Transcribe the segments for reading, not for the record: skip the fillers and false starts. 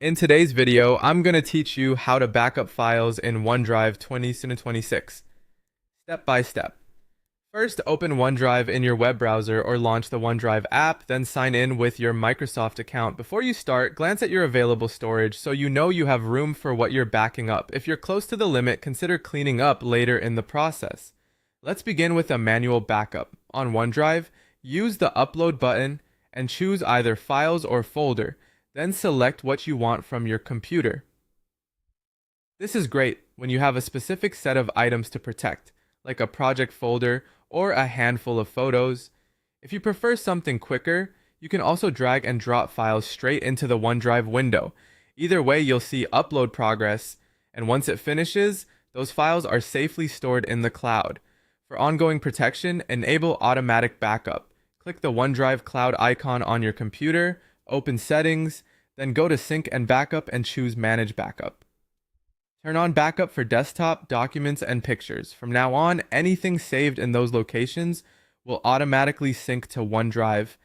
In today's video, I'm going to teach you how to back up files in OneDrive 2026, step by step. First, open OneDrive in your web browser or launch the OneDrive app, then sign in with your Microsoft account. Before you start, glance at your available storage so you know you have room for what you're backing up. If you're close to the limit, consider cleaning up later in the process. Let's begin with a manual backup. On OneDrive, use the Upload button and choose either Files or Folder. Then select what you want from your computer. This is great when you have a specific set of items to protect, like a project folder or a handful of photos. If you prefer something quicker, you can also drag and drop files straight into the OneDrive window. Either way, you'll see upload progress, and once it finishes, those files are safely stored in the cloud. For ongoing protection, enable automatic backup. Click the OneDrive cloud icon on your computer, open Settings, then go to Sync and Backup and choose Manage Backup. Turn on backup for desktop, documents, and pictures. From now on, anything saved in those locations will automatically sync to OneDrive,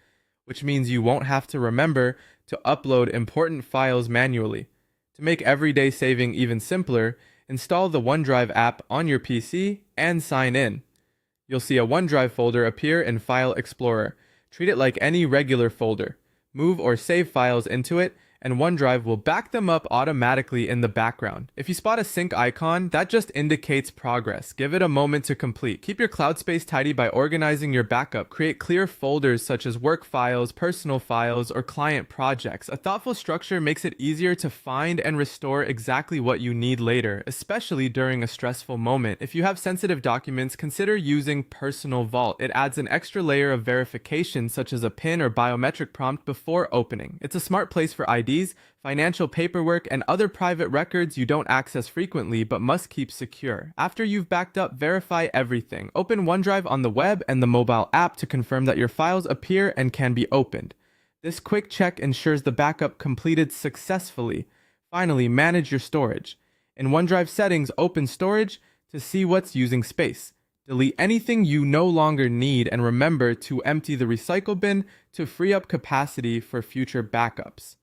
which means you won't have to remember to upload important files manually. To make everyday saving even simpler, install the OneDrive app on your PC and sign in. You'll see a OneDrive folder appear in File Explorer. Treat it like any regular folder. Move or save files into it, and OneDrive will back them up automatically in the background. If you spot a sync icon, that just indicates progress. Give it a moment to complete. Keep your cloud space tidy by organizing your backup. Create clear folders such as work files, personal files, or client projects. A thoughtful structure makes it easier to find and restore exactly what you need later, especially during a stressful moment. If you have sensitive documents, consider using Personal Vault. It adds an extra layer of verification such as a PIN or biometric prompt before opening. It's a smart place for IDs, financial paperwork, and other private records you don't access frequently but must keep secure. After you've backed up, verify everything. Open OneDrive on the web and the mobile app to confirm that your files appear and can be opened. This quick check ensures the backup completed successfully. Finally, manage your storage. In OneDrive settings, open storage to see what's using space. Delete anything you no longer need and remember to empty the recycle bin to free up capacity for future backups.